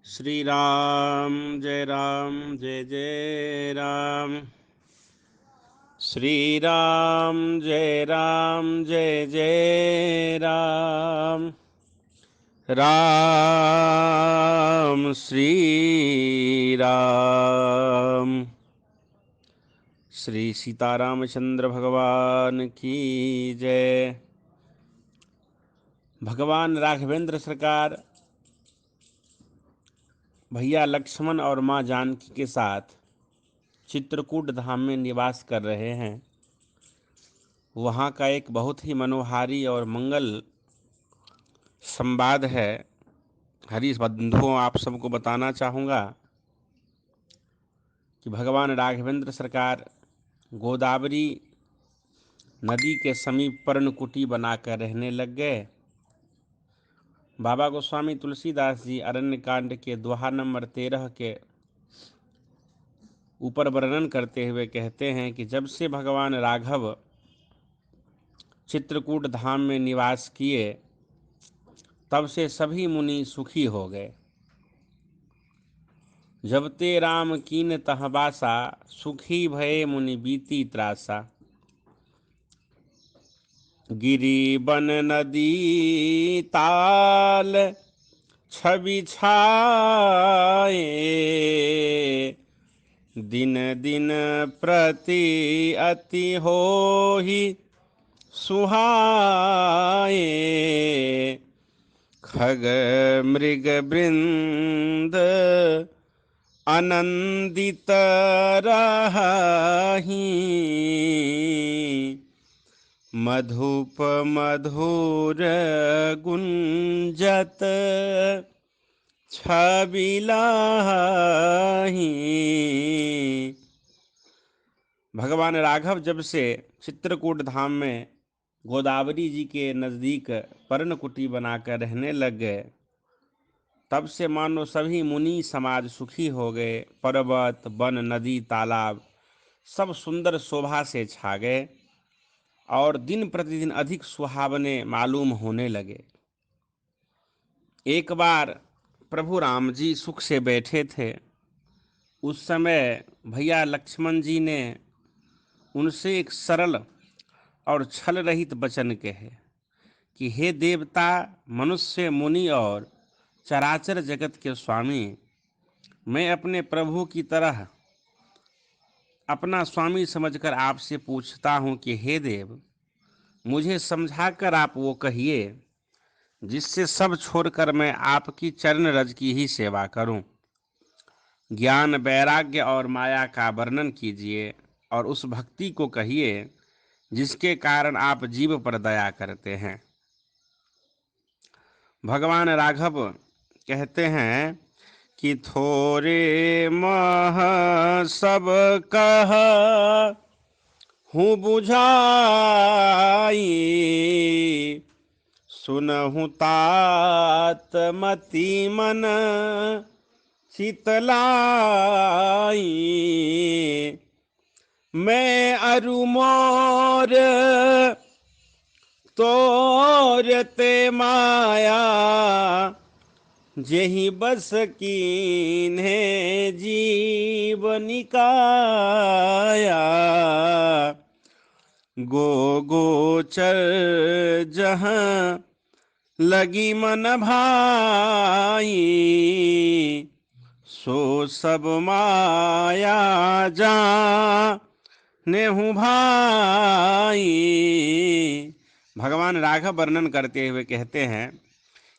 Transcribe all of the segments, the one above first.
श्री राम जय जय राम। श्री राम जय जय राम। राम श्री राम। श्री सीतारामचंद्र भगवान की जय। भगवान राघवेंद्र सरकार भैया लक्ष्मण और माँ जानकी के साथ चित्रकूट धाम में निवास कर रहे हैं। वहाँ का एक बहुत ही मनोहारी और मंगल संवाद है। हरि बंधुओं, आप सबको बताना चाहूँगा कि भगवान राघवेंद्र सरकार गोदावरी नदी के समीप पर्णकुटी बनाकर रहने लग गए। बाबा गोस्वामी तुलसीदास जी अरण्य कांड के दोहा नंबर 13 के ऊपर वर्णन करते हुए कहते हैं कि जब से भगवान राघव चित्रकूट धाम में निवास किए तब से सभी मुनि सुखी हो गए। जब ते राम कीन तह बासा, सुखी भये मुनि बीती त्रासा। गिरि बन नदी ताल छवि छाए, दिन दिन प्रति अति होहि सुहाए। खग मृग वृंद आनंदित रहि, मधुप मधुर गुंजत छवि लाहि। भगवान राघव जब से चित्रकूट धाम में गोदावरी जी के नज़दीक पर्णकुटी बनाकर रहने लग गए तब से मानो सभी मुनि समाज सुखी हो गए। पर्वत, वन, नदी, तालाब सब सुंदर शोभा से छा गए और दिन प्रतिदिन अधिक सुहावने मालूम होने लगे। एक बार प्रभु राम जी सुख से बैठे थे। उस समय भैया लक्ष्मण जी ने उनसे एक सरल और छल रहित वचन कहे कि हे देवता, मनुष्य, मुनि और चराचर जगत के स्वामी, मैं अपने प्रभु की तरह अपना स्वामी समझकर आपसे पूछता हूँ कि हे देव, मुझे समझाकर आप वो कहिए जिससे सब छोड़कर मैं आपकी चरण रज की ही सेवा करूं। ज्ञान, वैराग्य और माया का वर्णन कीजिए और उस भक्ति को कहिए जिसके कारण आप जीव पर दया करते हैं। भगवान राघव कहते हैं कि थोरे मह सब कह हूँ बुझाई, सुनहु तात मति मन शीतलाई। मैं अरु मोर तोरते माया, जेहि बस कीन्हे जीव निकाया। गो गोचर जहाँ लगी मन भाई, सो सब माया जाने हूँ भाई। भगवान राघव वर्णन करते हुए कहते हैं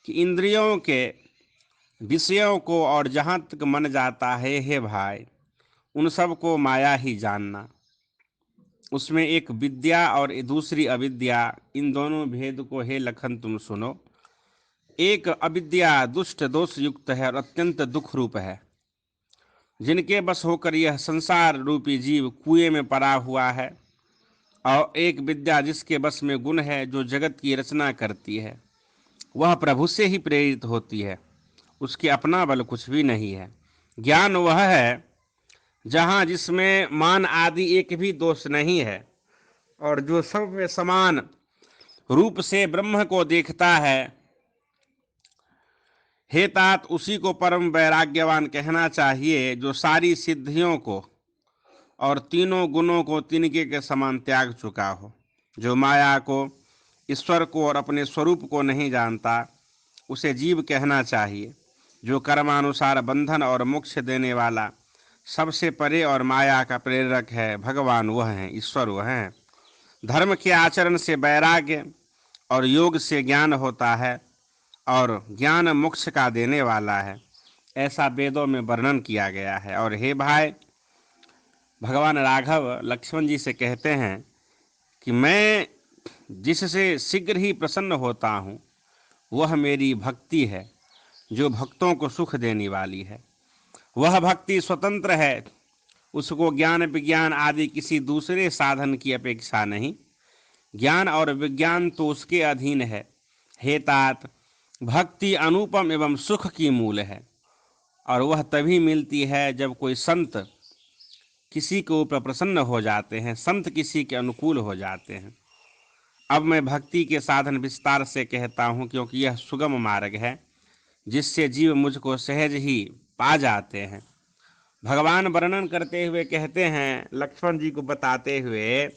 कि इंद्रियों के विषयों को और जहाँ तक मन जाता है, हे भाई, उन सब को माया ही जानना। उसमें एक विद्या और दूसरी अविद्या, इन दोनों भेद को हे लखन तुम सुनो। एक अविद्या दुष्ट दोष युक्त है और अत्यंत दुख रूप है, जिनके बस होकर यह संसार रूपी जीव कुएं में पड़ा हुआ है। और एक विद्या जिसके बस में गुण है, जो जगत की रचना करती है, वह प्रभु से ही प्रेरित होती है, उसके अपना बल कुछ भी नहीं है। ज्ञान वह है जहाँ जिसमें मान आदि एक भी दोष नहीं है और जो सब में समान रूप से ब्रह्म को देखता है। हे तात, उसी को परम वैराग्यवान कहना चाहिए जो सारी सिद्धियों को और तीनों गुणों को तिनके के समान त्याग चुका हो। जो माया को, ईश्वर को और अपने स्वरूप को नहीं जानता, उसे जीव कहना चाहिए। जो कर्मानुसार बंधन और मोक्ष देने वाला, सबसे परे और माया का प्रेरक है, भगवान वह है, ईश्वर वह है। धर्म के आचरण से वैराग्य और योग से ज्ञान होता है और ज्ञान मोक्ष का देने वाला है, ऐसा वेदों में वर्णन किया गया है। और हे भाई, भगवान राघव लक्ष्मण जी से कहते हैं कि मैं जिससे शीघ्र ही प्रसन्न होता हूँ, वह मेरी भक्ति है जो भक्तों को सुख देने वाली है। वह भक्ति स्वतंत्र है, उसको ज्ञान विज्ञान आदि किसी दूसरे साधन की अपेक्षा नहीं। ज्ञान और विज्ञान तो उसके अधीन है। हे तात, भक्ति अनुपम एवं सुख की मूल है, और वह तभी मिलती है जब कोई संत किसी के ऊपर प्रसन्न हो जाते हैं, संत किसी के अनुकूल हो जाते हैं। अब मैं भक्ति के साधन विस्तार से कहता हूँ, क्योंकि यह सुगम मार्ग है जिससे जीव मुझको सहज ही पा जाते हैं। भगवान वर्णन करते हुए कहते हैं, लक्ष्मण जी को बताते हुए,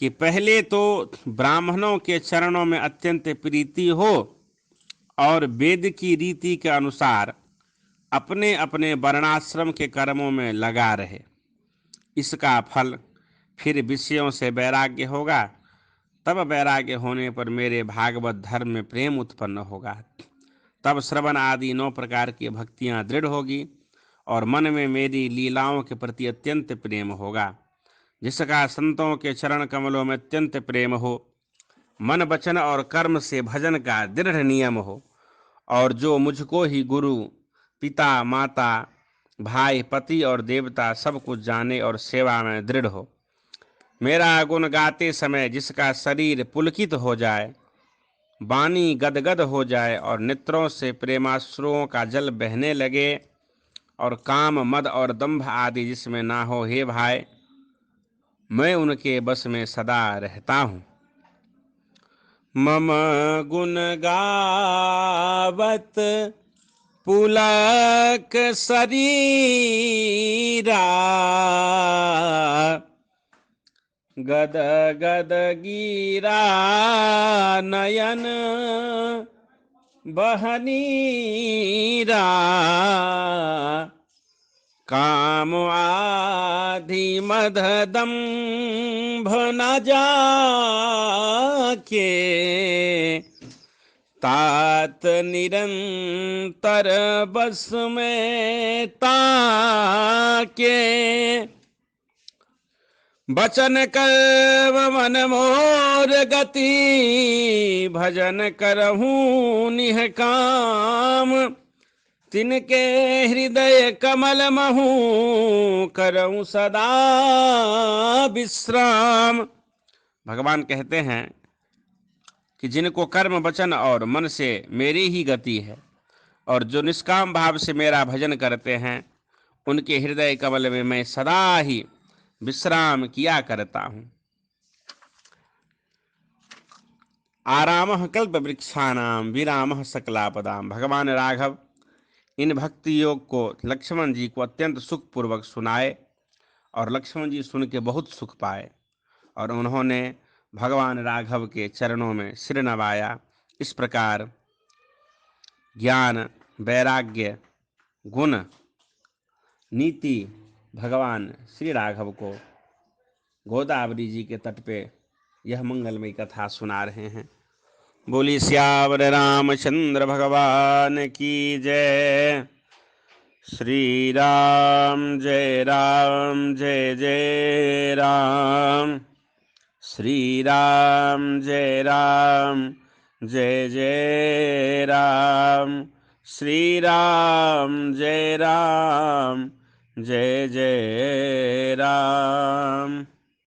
कि पहले तो ब्राह्मणों के चरणों में अत्यंत प्रीति हो और वेद की रीति के अनुसार अपने अपने वर्णाश्रम के कर्मों में लगा रहे। इसका फल फिर विषयों से वैराग्य होगा। तब वैराग्य होने पर मेरे भागवत धर्म में प्रेम उत्पन्न होगा। तब श्रवण आदि 9 प्रकार की भक्तियां दृढ़ होगी और मन में मेरी लीलाओं के प्रति अत्यंत प्रेम होगा। जिसका संतों के चरण कमलों में अत्यंत प्रेम हो, मन वचन और कर्म से भजन का दृढ़ नियम हो, और जो मुझको ही गुरु, पिता, माता, भाई, पति और देवता सब कुछ जाने और सेवा में दृढ़ हो। मेरा गुण गाते समय जिसका शरीर पुलकित हो जाए, वाणी गदगद हो जाए और नेत्रों से प्रेमाश्रुओं का जल बहने लगे, और काम, मद और दंभ आदि जिसमें ना हो, हे भाई, मैं उनके बस में सदा रहता हूँ। मम गुण गावत पुलक शरीरा, गद गद गिरा नयन बहनीरा, काम आधि मद दंभ न जाके, तात निरंतर बस में ताके, बचन कर्म मन मोर गति, भजन करहूँ निहकाम, तिनके हृदय कमल महू करऊं सदा विश्राम। भगवान कहते हैं कि जिनको कर्म, वचन और मन से मेरी ही गति है, और जो निष्काम भाव से मेरा भजन करते हैं, उनके हृदय कमल में मैं सदा ही विश्राम किया करता हूँ। आरामः कल्पवृक्षाणां विरामः सकलापदां। भगवान राघव इन भक्ति योग को लक्ष्मण जी को अत्यंत सुखपूर्वक सुनाए, और लक्ष्मण जी सुन के बहुत सुख पाए, और उन्होंने भगवान राघव के चरणों में सिर नवाया। इस प्रकार ज्ञान, वैराग्य, गुण, नीति भगवान श्री राघव को गोदावरी जी के तट पे यह मंगलमयी कथा सुना रहे हैं। बोली सियावर रामचंद्र भगवान की जय। श्री राम जय जय राम, श्री राम जय जय राम, श्री राम जय जय राम।